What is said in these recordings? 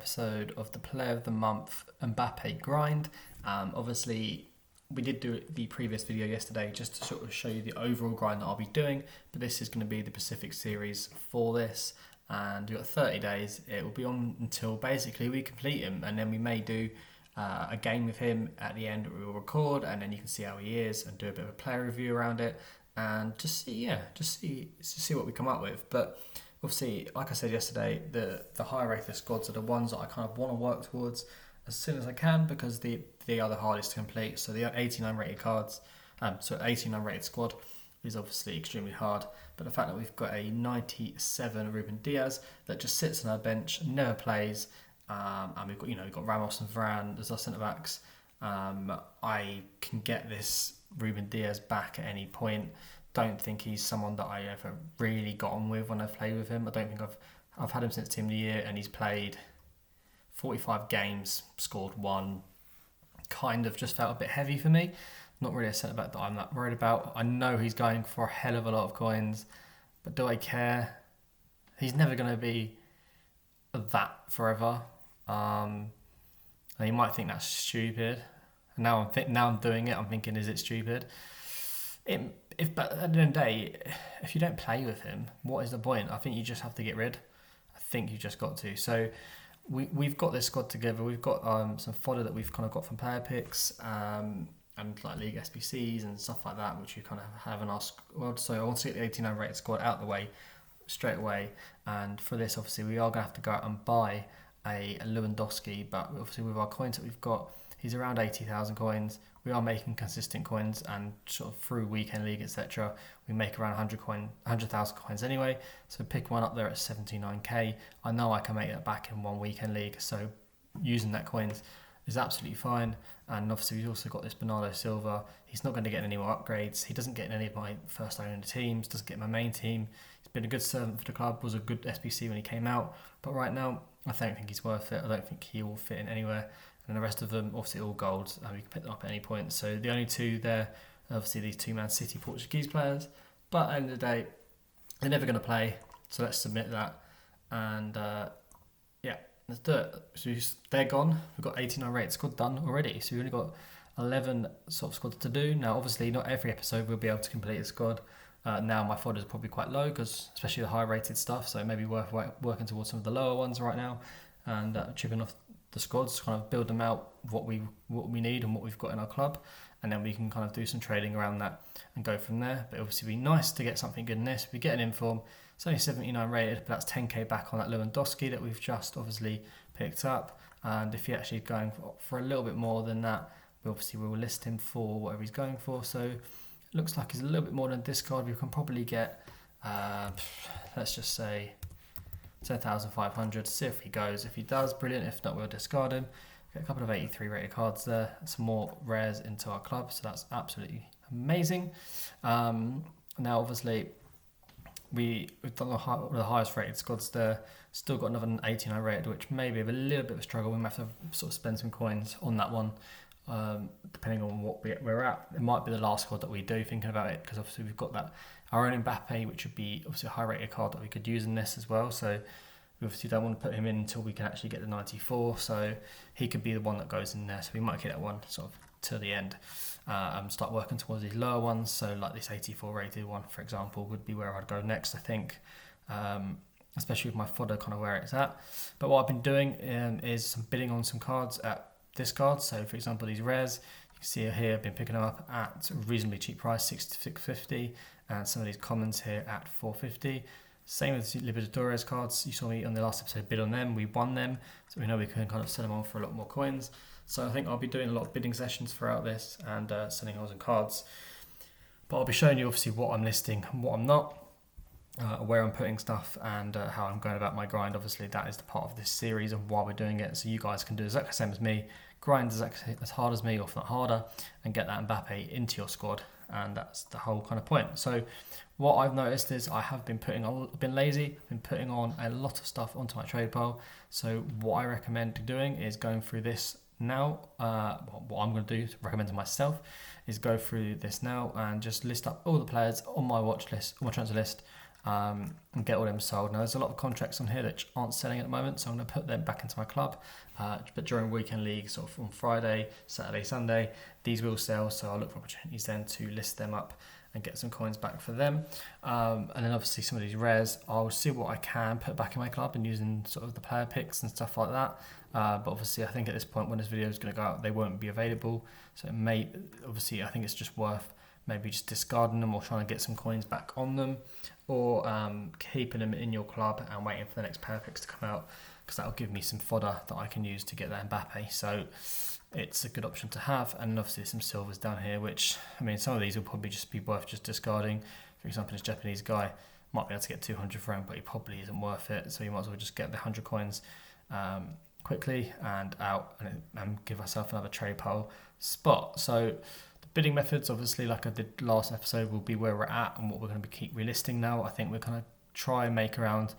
episode of the Player of the Month Mbappe grind. Obviously, we did do the previous video yesterday just to sort of show you the overall grind that I'll be doing, but this is going to be the Pacific series for this, and we've got 30 days. It will be on until basically we complete him, and then we may do a game with him at the end that we will record, and then you can see how he is and do a bit of a player review around it, and just see what we come up with. But obviously, like I said yesterday, the higher rated squads are the ones that I kind of want to work towards as soon as I can, because they are the hardest to complete. So the 89 rated cards, 89 rated squad is obviously extremely hard. But the fact that we've got a 97 Ruben Diaz that just sits on our bench, never plays, and we've got Ramos and Varane as our centre backs. I can get this Ruben Diaz back at any point. Don't think he's someone that I ever really got on with when I've played with him. I don't think I've had him since Team of the Year, and he's played 45 games, scored one. Kind of just felt a bit heavy for me. Not really a centre back that I'm that worried about. I know he's going for a hell of a lot of coins, but do I care? He's never going to be that forever. And you might think that's stupid. And now I'm doing it. I'm thinking, is it stupid? But at the end of the day, if you don't play with him, what is the point? I think you just have to get rid. I think you just got to. So we've got this squad together. We've got some fodder that we've kind of got from player picks and like league SBCs and stuff like that, which you kind of have in our squad. So I want to get the 89 rated squad out of the way straight away. And for this, obviously, we are going to have to go out and buy a Lewandowski. But obviously, with our coins that we've got, he's around 80,000 coins. We are making consistent coins, and sort of through weekend league, etc., we make around 100,000 coins anyway. So pick one up there at 79k. I know I can make that back in one weekend league. So using that coins is absolutely fine. And obviously we've also got this Bernardo Silva. He's not going to get any more upgrades. He doesn't get in any of my first owner teams. Doesn't get my main team. He's been a good servant for the club. Was a good SBC when he came out. But right now, I don't think he's worth it. I don't think he will fit in anywhere. And the rest of them, obviously, all gold. We can pick them up at any point. So the only two there, obviously, these two Man City Portuguese players. But at the end of the day, they're never going to play. So let's submit that. And let's do it. So they're gone. We've got 89 rated squad done already. So we've only got 11 sort of squads to do. Now, obviously, not every episode we'll be able to complete a squad. Now my fodder is probably quite low, because especially the high rated stuff. So it may be worth working towards some of the lower ones right now and chipping off the squads, kind of build them out what we need and what we've got in our club, and then we can kind of do some trading around that and go from there. But obviously it'd be nice to get something good in this. We get an inform, it's only 79 rated, but that's 10k back on that Lewandowski that we've just obviously picked up. And if you're actually going for a little bit more than that, we will list him for whatever he's going for. So it looks like he's a little bit more than discard. We can probably get let's just say 10,500, see if he goes. If he does, brilliant. If not, we'll discard him. Get a couple of 83 rated cards there, some more rares into our club, so that's absolutely amazing. Now, obviously, we've done one of the highest rated squads there. Still got another 89 rated, which may be a little bit of a struggle. We might have to sort of spend some coins on that one, depending on what we're at. It might be the last squad that we do, thinking about it, because obviously we've got that our own Mbappe, which would be obviously a high rated card that we could use in this as well. So we obviously don't want to put him in until we can actually get the 94. So he could be the one that goes in there. So we might get that one sort of to the end and start working towards these lower ones. So like this 84 rated one, for example, would be where I'd go next, I think. Especially with my fodder kind of where it's at. But what I've been doing is some bidding on some cards at discard. So for example, these rares, you can see here I've been picking them up at a reasonably cheap price, $6.50, and some of these commons here at $4.50. Same with the Libertadores cards. You saw me on the last episode bid on them. We won them, so we know we can kind of sell them on for a lot more coins. So I think I'll be doing a lot of bidding sessions throughout this and selling on cards. But I'll be showing you obviously what I'm listing and what I'm not, where I'm putting stuff, and how I'm going about my grind. Obviously, that is the part of this series and why we're doing it, so you guys can do exactly the same as me, grind exactly as hard as me, or if not harder, and get that Mbappe into your squad. And that's the whole kind of point. So what I've noticed is I have been been lazy, been putting on a lot of stuff onto my trade pile. So what I recommend doing is going through this now. What I'm going to do, recommend to myself, is go through this now and just list up all the players on my watch list, on my transfer list, and get all them sold. Now there's a lot of contracts on here that aren't selling at the moment, so I'm going to put them back into my club. But during weekend league, sort of on Friday, Saturday, Sunday, these will sell, so I'll look for opportunities then to list them up and get some coins back for them. And then obviously some of these rares, I'll see what I can put back in my club and using sort of the player picks and stuff like that. But obviously I think at this point when this video is going to go out, they won't be available. So it may, obviously I think it's just worth maybe just discarding them or trying to get some coins back on them, or keeping them in your club and waiting for the next player picks to come out, because that'll give me some fodder that I can use to get that Mbappe. So it's a good option to have. And obviously some silvers down here, which, I mean, some of these will probably just be worth just discarding. For example, this Japanese guy might be able to get 200 for him, but he probably isn't worth it. So you might as well just get the 100 coins quickly and out, and give myself another trade pile spot. So the bidding methods, obviously, like I did last episode, will be where we're at and what we're going to keep relisting now. I think we're going to try and make around,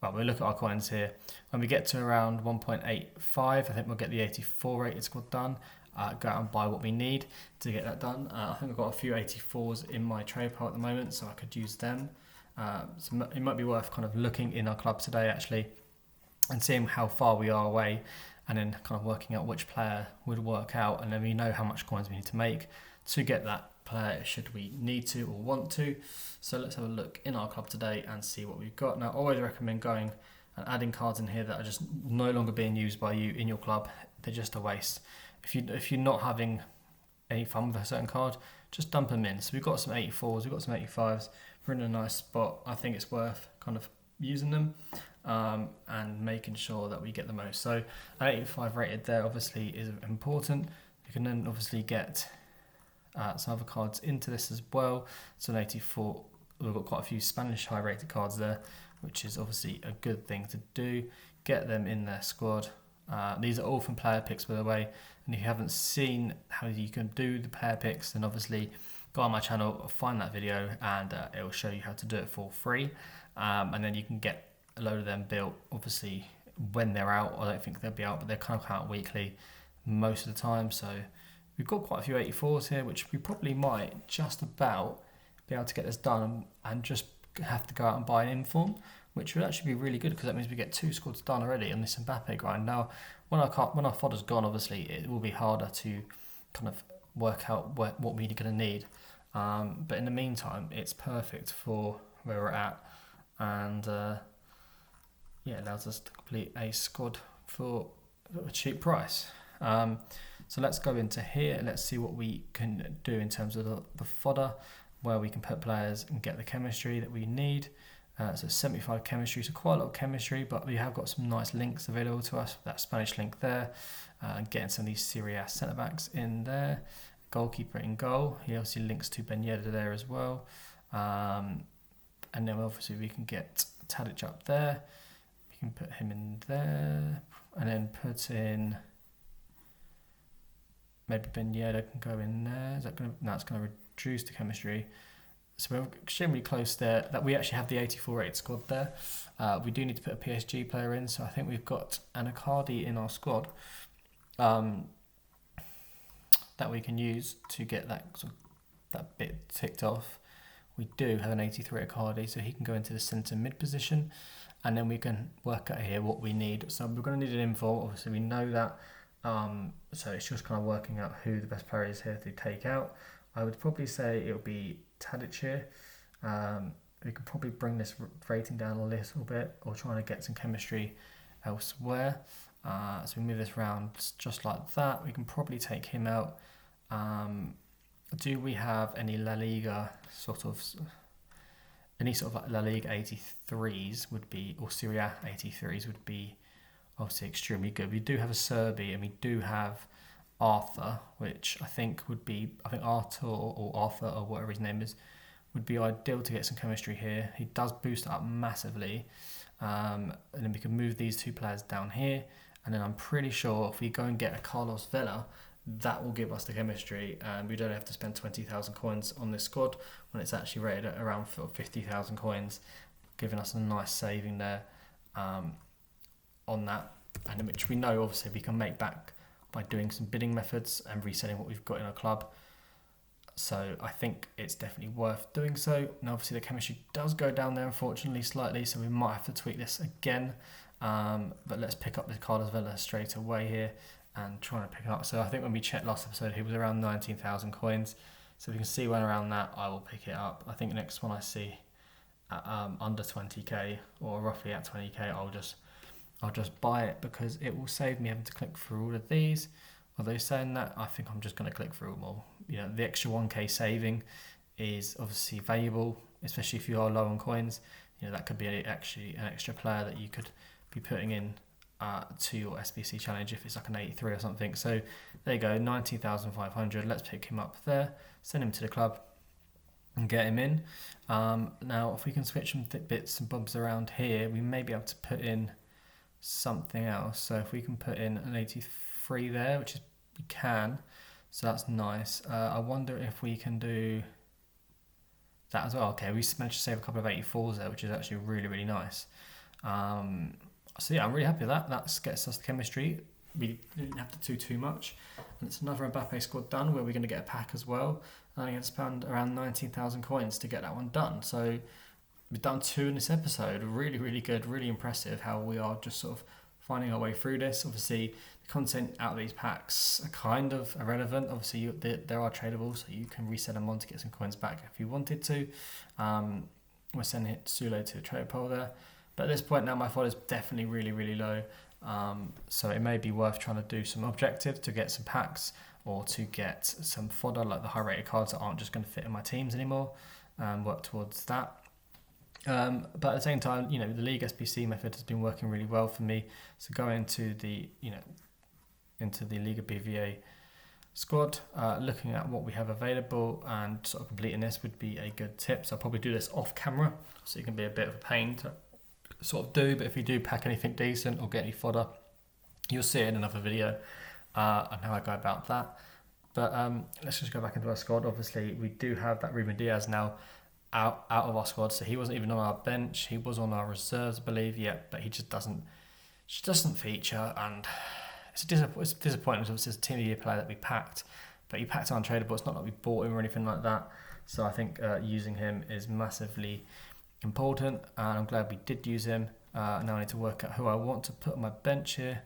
well, we'll look at our coins here. When we get to around 1.85, I think we'll get the 84 rated squad done. Go out and buy what we need to get that done. I think I've got a few 84s in my trade pile at the moment, so I could use them. So it might be worth kind of looking in our club today, actually, and seeing how far we are away, and then kind of working out which player would work out, and then we know how much coins we need to make to get that player should we need to or want to. So let's have a look in our club today and see what we've got. Now I always recommend going and adding cards in here that are just no longer being used by you in your club. They're just a waste. If you're not having any fun with a certain card, just dump them in. So we've got some 84s, we've got some 85s, we're in a nice spot. I think it's worth kind of using them and making sure that we get the most. So an 85 rated there obviously is important. You can then obviously get some other cards into this as well. So an 84, we've got quite a few Spanish high rated cards there, which is obviously a good thing to do. Get them in their squad. These are all from player picks, by the way, and if you haven't seen how you can do the player picks, then obviously go on my channel, find that video, and it will show you how to do it for free. And then you can get a load of them built, obviously, when they're out. I don't think they'll be out, but they're kind of out weekly most of the time. So we've got quite a few 84s here, which we probably might just about be able to get this done and just have to go out and buy an inform, which would actually be really good, because that means we get 2 squads done already on this Mbappe grind. Now, when our fodder's gone, obviously, it will be harder to kind of work out what we're going to need. But in the meantime, it's perfect for where we're at, and it allows us to complete a squad for a cheap price. So let's go into here and let's see what we can do in terms of the fodder, where we can put players and get the chemistry that we need. So 75 chemistry, so quite a lot of chemistry, but we have got some nice links available to us. That Spanish link there, getting some of these Serie A centre backs in there. Goalkeeper in goal, he obviously links to Ben Yedder there as well. And then obviously we can get Tadic up there. We can put him in there, and then put in maybe Ben Yedder can go in there. Is that going to? No, it's going to reduce the chemistry. So we're extremely close there. That we actually have the 84 rated squad there. We do need to put a PSG player in, so I think we've got an Icardi in our squad that we can use to get that bit ticked off. We do have an 83 Icardi, so he can go into the centre mid position, and then we can work out here what we need. So we're going to need an info. Obviously, we know that. So it's just kind of working out who the best player is here to take out. I would probably say it would be Tadic here. We could probably bring this rating down a little bit, or trying to get some chemistry elsewhere. So we move this around just like that. We can probably take him out. Do we have any La Liga any sort of like La Liga 83s would be, or Serie A 83s would be obviously extremely good. We do have a Serbi, and we do have Arthur, which I think Arthur or whatever his name is, would be ideal to get some chemistry here. He does boost it up massively, and then we can move these 2 players down here, and then I'm pretty sure if we go and get a Carlos Vela, that will give us the chemistry, and we don't have to spend 20,000 coins on this squad when it's actually rated at around 50,000 coins, giving us a nice saving there on that, and which we know obviously we can make back by doing some bidding methods and reselling what we've got in our club. So I think it's definitely worth doing so. Now obviously the chemistry does go down there unfortunately slightly, so we might have to tweak this again. But let's pick up this Carlos Vela straight away here and try to pick it up. So I think when we checked last episode, he was around 19,000 coins. So if you can see when around that, I will pick it up. I think the next one I see at under 20k or roughly at 20k, I'll just buy it because it will save me having to click through all of these. Although saying that, I think I'm just going to click through them all. The extra 1k saving is obviously valuable, especially if you are low on coins. That could be actually an extra player that you could be putting in to your SBC challenge if it's like an 83 or something. So there you go, 19,500. Let's pick him up there, send him to the club and get him in. Now, if we can switch some bits and bobs around here, we may be able to put in something else. So if we can put in an 83 there, which is we can, so that's nice. I wonder if we can do that as well. Okay, we managed to save a couple of 84s there, which is actually really, really nice. So yeah, I'm really happy with that. That gets us the chemistry. We didn't have to do too much. And it's another Mbappe squad done where we're going to get a pack as well. And I had to spend around 19,000 coins to get that one done. So we've done 2 in this episode. Really, really good. Really impressive how we are just sort of finding our way through this. Obviously, the content out of these packs are kind of irrelevant. Obviously, there are tradable, so you can reset them on to get some coins back if you wanted to. We're sending it Sulo to the trade pool there. But at this point now, my fodder is definitely really, really low. So it may be worth trying to do some objectives to get some packs or to get some fodder, like the high-rated cards that aren't just going to fit in my teams anymore, and work towards that. But at the same time, the League SBC method has been working really well for me. So going into the Liga BVA squad, looking at what we have available and sort of completing this would be a good tip. So I'll probably do this off camera, so it can be a bit of a pain to sort of do. But if you do pack anything decent or get any fodder, you'll see it in another video on how I go about that. But let's just go back into our squad. Obviously, we do have that Ruben Diaz now out of our squad, so he wasn't even on our bench. He was on our reserves, I believe, but he just doesn't feature, and it's disappointing. Obviously, it's a team of the year player that we packed, but he packed untradeable. It's not like we bought him or anything like that. So I think using him is massively important, and I'm glad we did use him. Now I need to work out who I want to put on my bench here.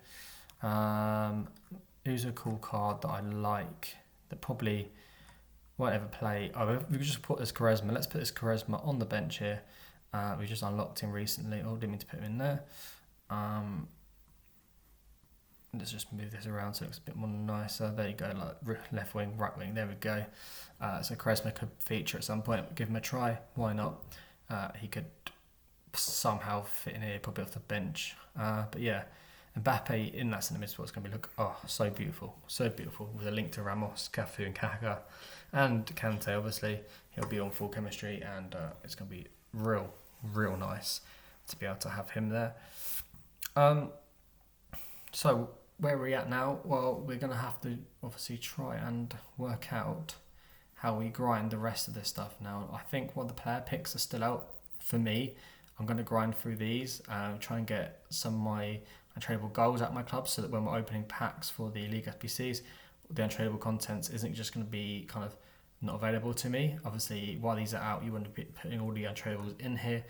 Who's a cool card that I like that probably won't ever play? We could just put this Charisma. Let's put this Charisma on the bench here. We just unlocked him recently. Didn't mean to put him in there. Let's just move this around so it looks a bit more nicer. There you go, like left wing, right wing. There we go. So Charisma could feature at some point. Give him a try. Why not? He could somehow fit in here, probably off the bench. But yeah, Mbappe in that centre mid spot is going to be so beautiful, with a link to Ramos, Cafu, and Kaka, and Kante. Obviously, he'll be on full chemistry, and it's going to be real nice to be able to have him there. So where are we at now? Well, we're going to have to obviously try and work out how we grind the rest of this stuff now. I think while the player picks are still out for me, I'm going to grind through these and try and get some of my untradeable goals at my club, so that when we're opening packs for the League SBCs, the untradeable contents isn't just going to be kind of not available to me. Obviously, while these are out, you want to be putting all the untradables in here,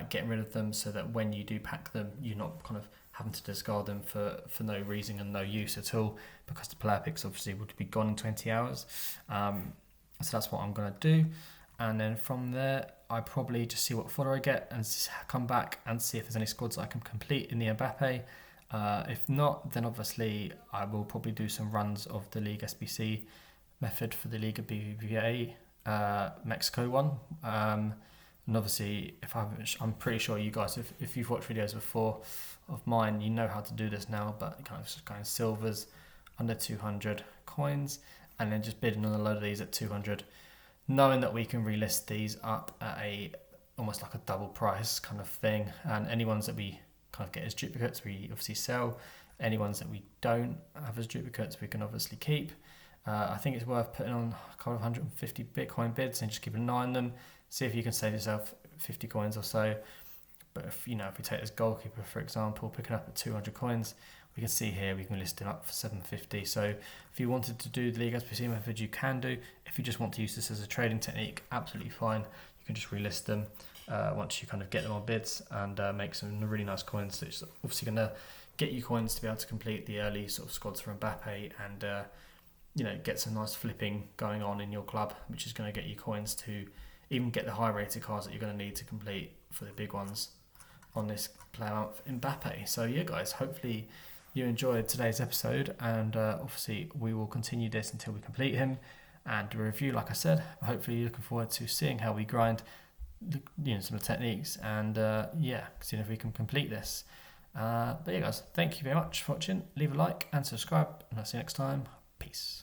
getting rid of them, so that when you do pack them, you're not kind of having to discard them for no reason and no use at all, because the player picks obviously would be gone in 20 hours. So that's what I'm going to do. And then from there, I probably just see what fodder I get and come back and see if there's any squads I can complete in the Mbappe. If not, then obviously I will probably do some runs of the League SBC method for the Liga BBVA Mexico one. And obviously, I'm pretty sure you guys, if you've watched videos before of mine, you know how to do this now, but kind of just going silvers under 200 coins, and then just bidding on a load of these at 200, knowing that we can relist these up at almost like a double price kind of thing. And any ones that we kind of get as duplicates, we obviously sell. Any ones that we don't have as duplicates, we can obviously keep. I think it's worth putting on a couple of 150 Bitcoin bids and just keeping an eye on them. See if you can save yourself 50 coins or so. But if we take this goalkeeper, for example, picking up at 200 coins, We can see here we can list him up for 750. So if you wanted to do the League SPC method, you can do. If you just want to use this as a trading technique, absolutely fine. You can just relist them once you kind of get them on bids and make some really nice coins. So it's obviously going to get you coins to be able to complete the early sort of squads for Mbappe and get some nice flipping going on in your club, which is going to get you coins to even get the high rated cards that you're going to need to complete for the big ones on this player month Mbappe. So yeah, guys, hopefully you enjoyed today's episode, and obviously we will continue this until we complete him and do a review. Like I said, hopefully you're looking forward to seeing how we grind, some of the techniques, and seeing if we can complete this. But yeah, guys, thank you very much for watching. Leave a like and subscribe, and I'll see you next time. Peace.